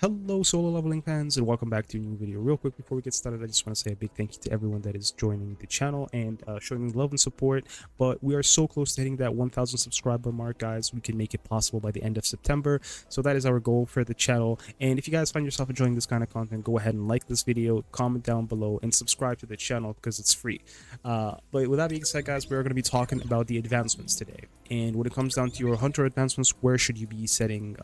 Hello solo leveling fans and welcome back to a new video. Real quick before we get started, I just want to say a big thank you to everyone that is joining the channel and showing me love and support. But we are so close to hitting that 1000 subscriber mark, guys. We can make it possible by the end of September, so that is our goal for the channel. And if you guys find yourself enjoying this kind of content, go ahead and like this video, comment down below, and subscribe to the channel because it's free. But with that being said, guys, we're going to be talking about the advancements today. And when it comes down to your hunter advancements, where should you be setting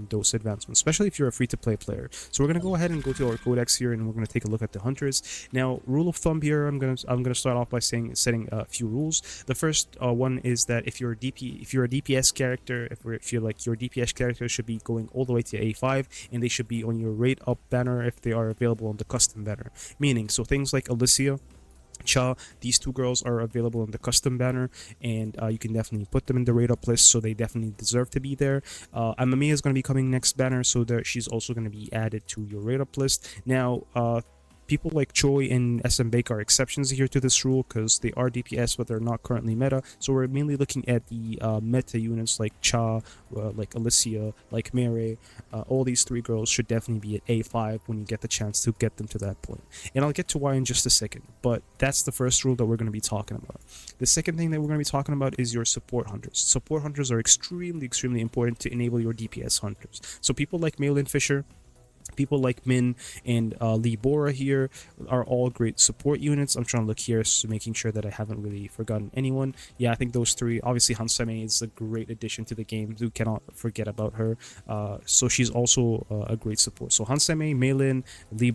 those advancements, especially if you're a free-to-play player. So we're gonna go ahead and go to our codex here, and we're gonna take a look at the hunters. Now, rule of thumb here, I'm gonna start off by setting a few rules. The first one is that if you're a DPS character, if you're like your DPS character should be going all the way to A5, and they should be on your rate up banner if they are available on the custom banner. Meaning, so things like Alicia, Cha, these two girls are available in the custom banner, and you can definitely put them in the rate up list, so they definitely deserve to be there. Amamiya is going to be coming next banner, so that she's also going to be added to your rate up list. Now, people like Choi and SM Bake are exceptions here to this rule because they are DPS, but they're not currently meta. So we're mainly looking at the meta units like Cha, like Alicia, like Mirei. All these three girls should definitely be at A5 when you get the chance to get them to that point. And I'll get to why in just a second, but that's the first rule that we're going to be talking about. The second thing that we're going to be talking about is your support hunters. Support hunters are extremely important to enable your DPS hunters. So people like Meilin Fisher, people like Min and Bora here are all great support units. I'm trying to look here, so making sure that I haven't really forgotten anyone. Yeah, I think those three. Obviously, Hansame is a great addition to the game. You cannot forget about her. So she's also a great support. So Hansame, Meilin,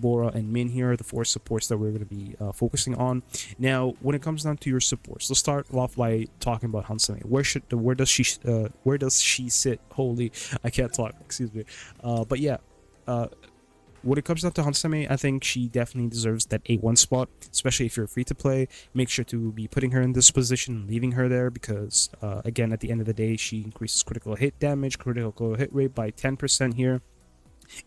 Bora, and Min here are the four supports that we're going to be focusing on. Now, when it comes down to your supports, let's start off by talking about Hansame. Where does she sit? Holy, I can't talk. Excuse me. But yeah. When it comes down to Hansame, I think she definitely deserves that A1 spot, especially if you're free to play. Make sure to be putting her in this position, leaving her there, because again, at the end of the day, she increases critical hit damage, critical hit rate by 10% here.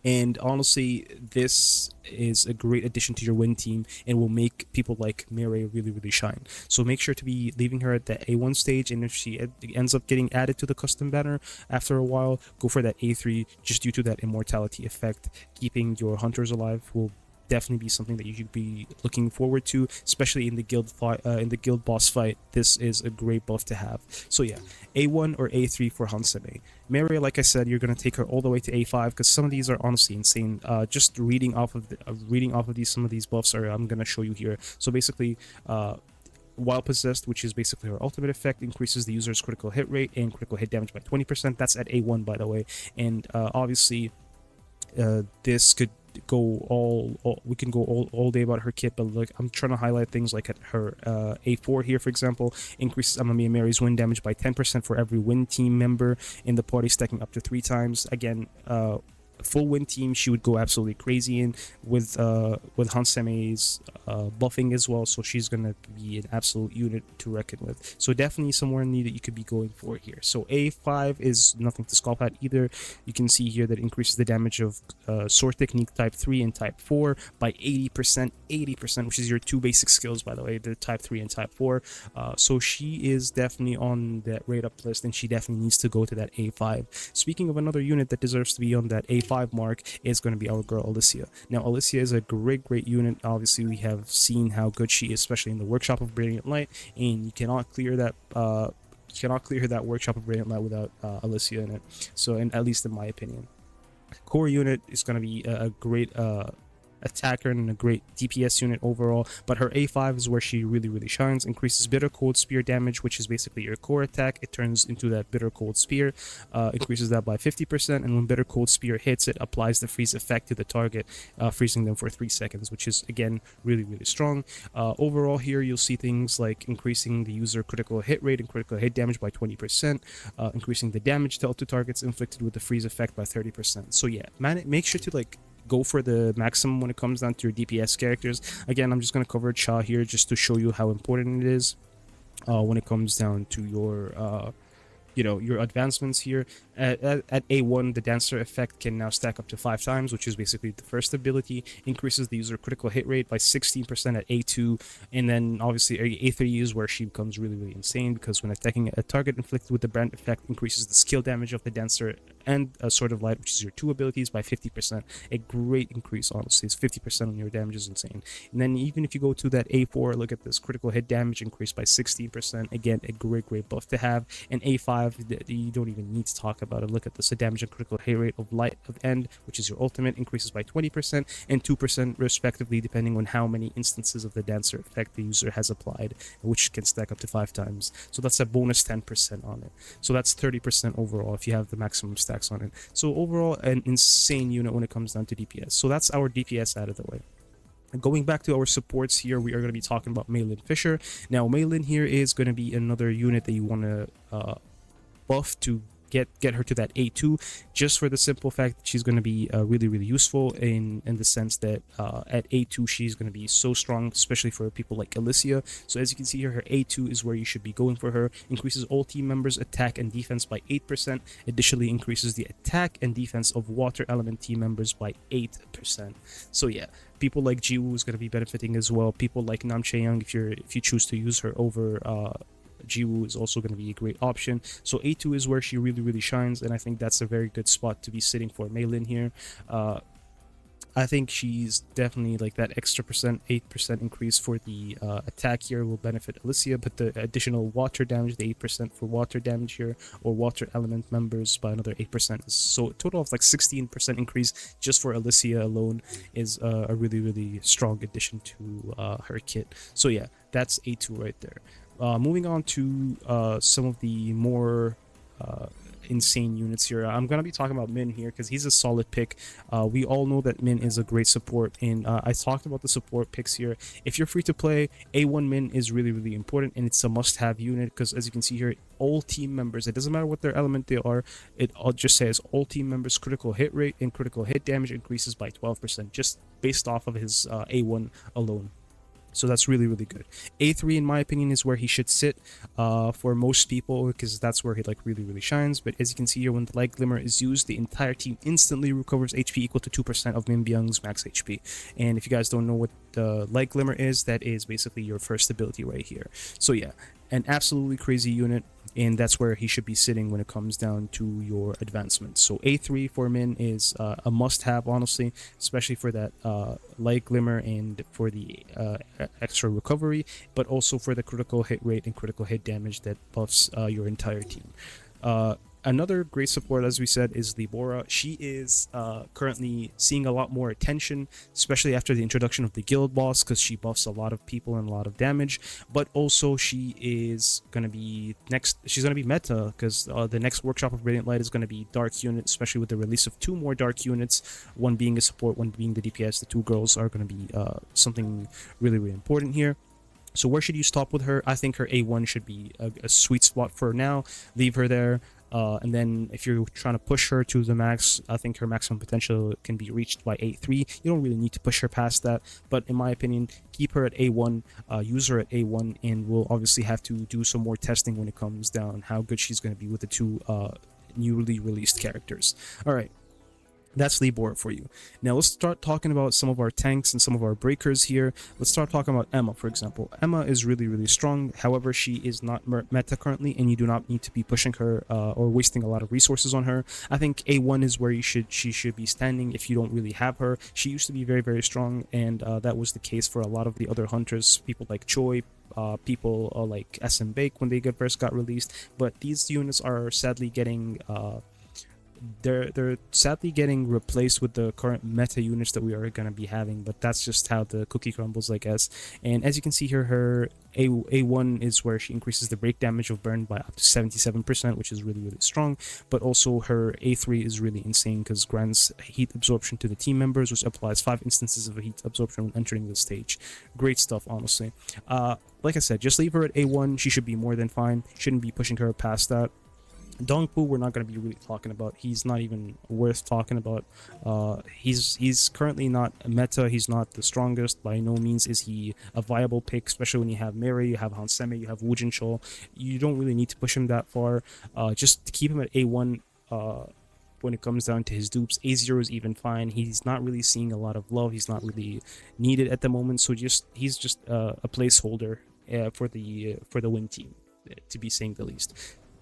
And honestly, this is a great addition to your win team and will make people like Mirei really shine. So make sure to be leaving her at the A1 stage, and if she ends up getting added to the custom banner after a while, go for that A3 just due to that immortality effect. Keeping your hunters alive will definitely be something that you should be looking forward to, especially in the guild fight, in the guild boss fight. This is a great buff to have. So yeah, A1 or A3 for Hansame. Mirei, like I said, you're gonna take her all the way to A5 because some of these are honestly insane. Just reading off of some of these buffs I'm gonna show you here. So basically, while possessed, which is basically her ultimate effect, increases the user's critical hit rate and critical hit damage by 20%. That's at A1, by the way. And obviously, this could go we can go all day about her kit, but like I'm trying to highlight things like at her A4 here, for example, increases Amamiya Mary's win damage by 10% for every win team member in the party, stacking up to 3 times. Again, full win team she would go absolutely crazy in with Hansame's buffing as well, so she's gonna be an absolute unit to reckon with. So definitely somewhere in need that you could be going for here. So A5 is nothing to scoff at either. You can see here that it increases the damage of sword technique type 3 and type 4 by 80%, which is your 2 basic skills, by the way, the type 3 and type 4. So she is definitely on that rate up list, and she definitely needs to go to that A5. Speaking of another unit that deserves to be on that A5 mark, is going to be our girl Alicia. Now, Alicia is a great unit. Obviously, we have seen how good she is, especially in the Workshop of Brilliant Light, and you cannot clear that Workshop of Brilliant Light without Alicia in it. So, and at least in my opinion, core unit is going to be a great attacker and a great DPS unit overall, but her A5 is where she really shines. Increases bitter cold spear damage, which is basically your core attack. It turns into that bitter cold spear, increases that by 50%, and when bitter cold spear hits, it applies the freeze effect to the target, freezing them for 3 seconds, which is again really strong. Overall here, you'll see things like increasing the user critical hit rate and critical hit damage by 20%, increasing the damage dealt to targets inflicted with the freeze effect by 30%. So yeah, man, make sure to like go for the maximum when it comes down to your DPS characters. Again, I'm just going to cover Cha here just to show you how important it is when it comes down to your your advancements here. At A1, the Dancer effect can now stack up to 5 times, which is basically the first ability. Increases the user critical hit rate by 16% at A2, and then obviously A3 is where she becomes really insane, because when attacking a target inflicted with the brand effect, increases the skill damage of the Dancer and Sword of Light, which is your 2 abilities, by 50%. A great increase, honestly. It's 50% on your damage is insane. And then even if you go to that A4, look at this critical hit damage increase by 16%. Again, a great buff to have. And A5, you don't even need to talk about it. Look at this, the damage and critical hit rate of Light of End, which is your ultimate, increases by 20% and 2% respectively, depending on how many instances of the Dancer effect the user has applied, which can stack up to 5 times. So that's a bonus 10% on it. So that's 30% overall if you have the maximum stacks on it. So overall, an insane unit when it comes down to DPS. So that's our DPS out of the way. Going back to our supports here, we are going to be talking about Meilin Fisher. Now, Meilin here is going to be another unit that you want to buff to get her to that A2, just for the simple fact that she's going to be really useful in the sense that at A2 she's going to be so strong, especially for people like Alicia. So as you can see here, her A2 is where you should be going for her. Increases all team members attack and defense by 8%. Additionally, increases the attack and defense of water element team members by 8%. So yeah, people like Jiwoo is going to be benefiting as well. People like Nam Chae-young, if you choose to use her over Jiwoo, is also going to be a great option. So A2 is where she really shines, and I think that's a very good spot to be sitting for Meilin here. I think she's definitely like that extra 8% increase for the attack here will benefit Alicia, but the additional water damage, the 8% for water damage here, or water element members by another 8%. So a total of like 16% increase just for Alicia alone is a really strong addition to her kit. So yeah, that's A2 right there. Moving on to some of the more insane units here. I'm going to be talking about Min here because he's a solid pick. We all know that Min is a great support, and I talked about the support picks here. If you're free to play, A1 Min is really important, and it's a must-have unit because as you can see here, all team members, it doesn't matter what their element they are, it just says all team members critical hit rate and critical hit damage increases by 12% just based off of his A1 alone. So that's really good. A3 in my opinion is where he should sit for most people, because that's where he like really shines. But as you can see here, when the Light Glimmer is used, the entire team instantly recovers HP equal to 2% of Min Byung's max HP. And if you guys don't know what the Light Glimmer is, that is basically your first ability right here. So yeah, an absolutely crazy unit, and that's where he should be sitting when it comes down to your advancement. So A3 for Min is a must-have, honestly, especially for that Light Glimmer and for the extra recovery, but also for the critical hit rate and critical hit damage that buffs your entire team. Another great support, as we said, is the Bora. She is currently seeing a lot more attention, especially after the introduction of the guild boss, because she buffs a lot of people and a lot of damage. But also she is going to be she's going to be meta, because the next workshop of Radiant Light is going to be dark unit, especially with the release of 2 more dark units, one being a support, one being the DPS. The 2 girls are going to be something really important here. So where should you stop with her? I think her A1 should be a sweet spot for now. Leave her there. And then if you're trying to push her to the max, I think her maximum potential can be reached by A3. You don't really need to push her past that, but in my opinion, keep her at A1, use her at A1, and we'll obviously have to do some more testing when it comes down how good she's going to be with the 2 newly released characters. All right. That's the Bora for you. Now let's start talking about some of our tanks and some of our breakers here. Let's start talking about Emma, for example. Emma is really strong. However, she is not meta currently, and you do not need to be pushing her or wasting a lot of resources on her. I think A1 is where she should be standing if you don't really have her. She used to be very strong, and that was the case for a lot of the other hunters, people like Choi, people like SM Bake when they first got released. But these units are sadly getting they're sadly getting replaced with the current meta units that we are going to be having, but that's just how the cookie crumbles, I guess. And as you can see here, her A1 is where she increases the break damage of burn by up to 77%, which is really strong. But also her A3 is really insane because grants heat absorption to the team members, which applies 5 instances of heat absorption when entering the stage. Great stuff, honestly. Like I said, just leave her at A1. She should be more than fine. Shouldn't be pushing her past that. Dongpu we're not going to be really talking about. He's not even worth talking about. He's currently not meta. He's not the strongest. By no means is he a viable pick, especially when you have Mirei, you have Hanseme, you have Jinchul. You don't really need to push him that far. Just keep him at A1 when it comes down to his dupes. A0 is even fine. He's not really seeing a lot of love. He's not really needed at the moment, so he's just a placeholder for the win team, to be saying the least.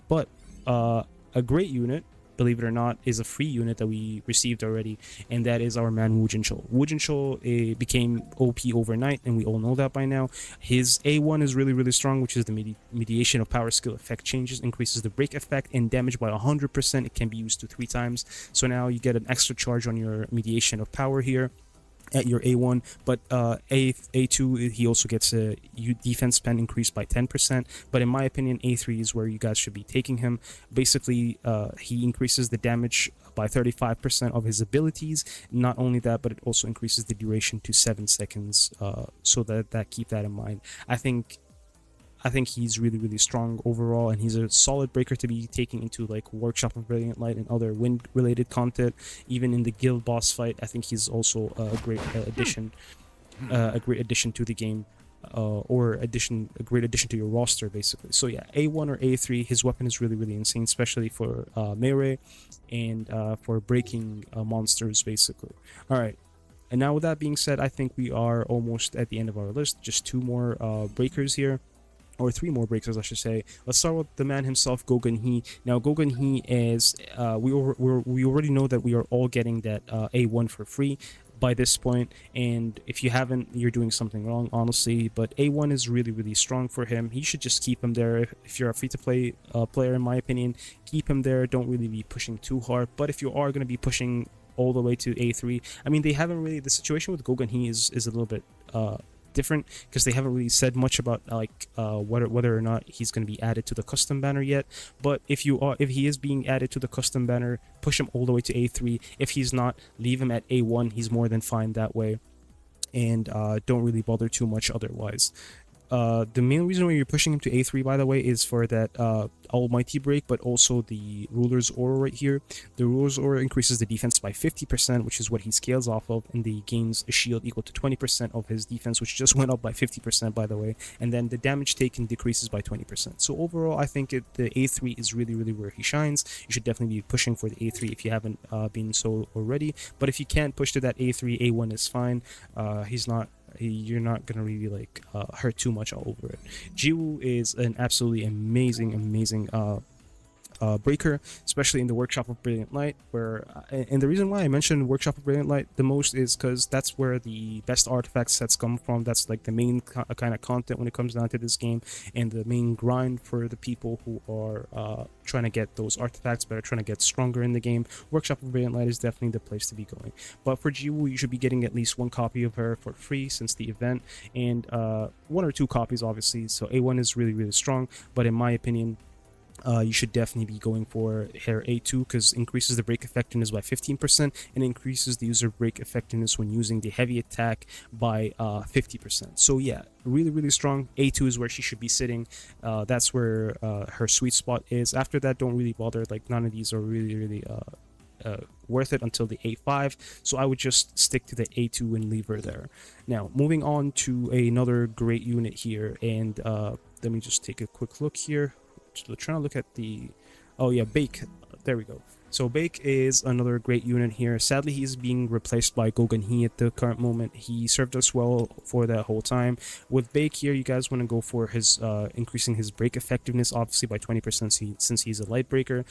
But a great unit believe it or not, is a free unit that we received already, and that is our man Woo Jinchul. Woo Jinchul became OP overnight, and we all know that by now. His A1 is really strong, which is the mediation of power skill effect changes, increases the break effect and damage by 100%. It can be used to 3 times, so now you get an extra charge on your mediation of power here at your A1, but A2 he also gets a defense pen increased by 10%, but in my opinion A3 is where you guys should be taking him. Basically he increases the damage by 35% of his abilities. Not only that, but it also increases the duration to 7 seconds, so that keep that in mind. I think he's really strong overall, and he's a solid breaker to be taking into like Workshop of Brilliant Light and other wind related content. Even in the guild boss fight, I think he's also a great addition, to the game, or a great addition to your roster basically. So yeah, A1 or A3, his weapon is really insane, especially for Mirei and for breaking monsters basically. All right. And now with that being said, I think we are almost at the end of our list. Just 2 more breakers here, or 3 more breakers I should say. Let's start with the man himself, Gunhee. Now Gunhee is we already know that we are all getting that A1 for free by this point, and if you haven't, you're doing something wrong honestly. But A1 is really strong for him. He should just keep him there. If you're a free-to-play player, in my opinion, keep him there. Don't really be pushing too hard, but if you are going to be pushing all the way to A3, I mean, they haven't really, the situation with Gunhee is a little bit different, because they haven't really said much about like whether or not he's going to be added to the custom banner yet. But if he is being added to the custom banner, push him all the way to A3. If he's not, leave him at A1. He's more than fine that way, and don't really bother too much otherwise. The main reason why you're pushing him to A3, by the way, is for that Almighty break, but also the Ruler's Aura right here. The Ruler's Aura increases the defense by 50%, which is what he scales off of, and he gains a shield equal to 20% of his defense, which just went up by 50%, by the way. And then the damage taken decreases by 20%. So overall, I think the A3 is really where he shines. You should definitely be pushing for the A3 if you haven't been so already. But if you can't push to that A3, A1 is fine. You're not gonna really like hurt too much all over it. Jiwoo is an absolutely amazing breaker, especially in the Workshop of Brilliant Light, where and the reason why I mentioned Workshop of Brilliant Light the most is because that's where the best artifact sets come from. That's like the main kind of content when it comes down to this game, and the main grind for the people who are trying to get those artifacts, but are trying to get stronger in the game. Workshop of Brilliant Light is definitely the place to be going. But for Jiwoo, you should be getting at least 1 copy of her for free since the event, and 1 or 2 copies obviously. So A1 is really strong, but in my opinion, you should definitely be going for her A2, because increases the break effectiveness by 15% and increases the user break effectiveness when using the heavy attack by 50%. So yeah, really strong. A2 is where she should be sitting. That's where her sweet spot is. After that, don't really bother. Like, none of these are really worth it until the A5, so I would just stick to the A2 and leave her there. Now moving on to another great unit here, and let me just take a quick look here. Trying to look at the, oh yeah, Bake. There we go. So Bake is another great unit here. Sadly, he's being replaced by Gunhee at the current moment. He served us well for that whole time. With Bake here, you guys want to go for his increasing his break effectiveness, obviously by 20% since he's a light breaker.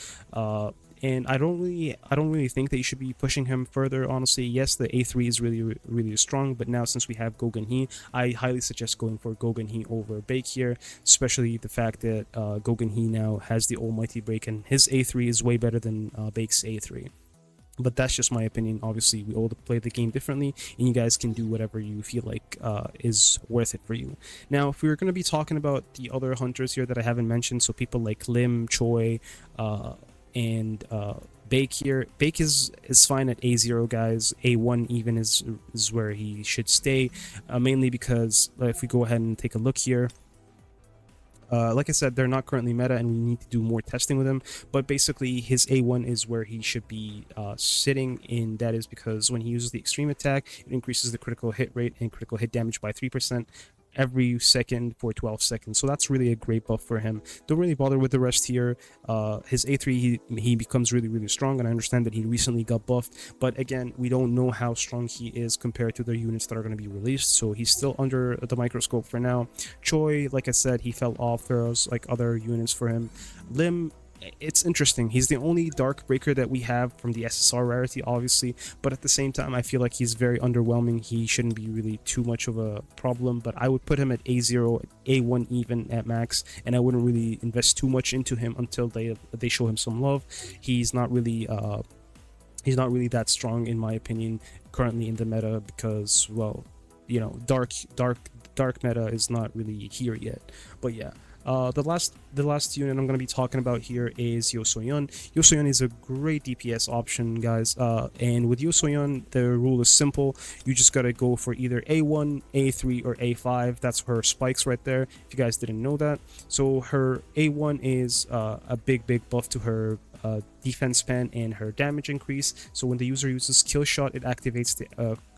And I don't really think that you should be pushing him further, honestly. Yes, the A3 is really strong, but now since we have Gunhee, I highly suggest going for Gunhee over Bake here, especially the fact that Gunhee now has the Almighty break, and his A3 is way better than Bake's A3. But that's just my opinion. Obviously, we all play the game differently, and you guys can do whatever you feel like is worth it for you. Now, if we were going to be talking about the other hunters here that I haven't mentioned, so people like Lim, Choi, and Bake here. Bake is fine at A0, guys. A1 even is where he should stay, mainly because if we go ahead and take a look here, like I said, they're not currently meta, and we need to do more testing with him. But basically, his A1 is where he should be sitting, and that is because when he uses the extreme attack, it increases the critical hit rate and critical hit damage by 3% every second for 12 seconds. So that's really a great buff for him. Don't really bother with the rest here. His A3, he becomes really strong, and I understand that he recently got buffed, but again, we don't know how strong he is compared to the units that are going to be released, so he's still under the microscope for now. Choi, like I said, he fell off. There's like other units for him. Lim, it's interesting. He's the only Dark Breaker that we have from the SSR rarity, obviously, but at the same time, I feel like he's very underwhelming. He shouldn't be really too much of a problem, but I would put him at A0, A1 even at max, and I wouldn't really invest too much into him until they show him some love. He's not really that strong in my opinion currently in the meta because, well, you know, dark meta is not really here yet. But yeah, the last unit I'm going to be talking about here is Yoo Soohyun. Yoo Soohyun is a great DPS option, guys, and with Yoo Soohyun the rule is simple. You just gotta go for either A1, A3, or A5. That's her spikes right there, if you guys didn't know that. So her A1 is a big buff to her defense span and her damage increase. So when the user uses kill shot, it activates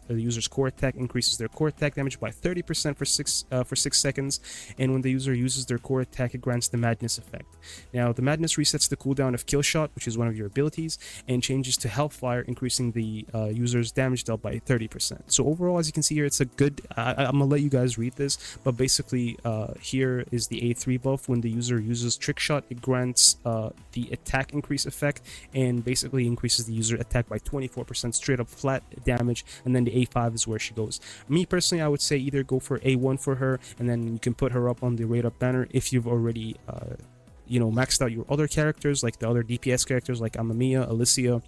the user's core attack, increases their core attack damage by 30% for 6 seconds, and when the user uses their core attack, it grants the Madness effect. Now, the Madness resets the cooldown of Kill Shot, which is one of your abilities, and changes to Hellfire, increasing the user's damage dealt by 30%. So overall, as you can see here, it's a good... I'm gonna let you guys read this, but basically, here is the A3 buff. When the user uses Trick Shot, it grants the attack increase effect, and basically increases the user attack by 24% straight up flat damage, and then the A5 is where she goes. Me personally, I would say either go for A1 for her, and then you can put her up on the rate up banner if you've already you know, maxed out your other characters, like the other DPS characters like Amamiya, Alicia,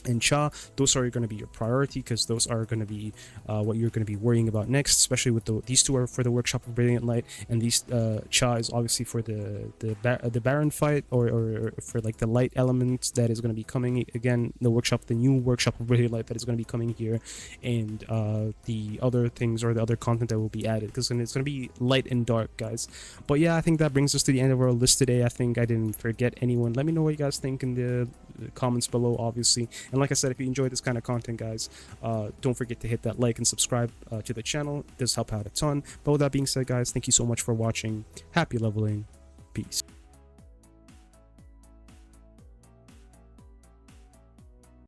and Cha. Those are going to be your priority because those are going to be what you're going to be worrying about next, especially with these two are for the Workshop of Brilliant Light, and these Cha is obviously for the Baron fight, or for like the light element that is going to be coming again, the new Workshop of Brilliant Light that is going to be coming here, and the other things or the other content that will be added, because it's going to be light and dark, guys. But yeah, I think that brings us to the end of our list today. I think I didn't forget anyone. Let me know what you guys think in the comments below, obviously. And like I said, if you enjoy this kind of content, guys, don't forget to hit that like and subscribe to the channel. It does help out a ton. But with that being said, guys, thank you so much for watching. Happy leveling. Peace.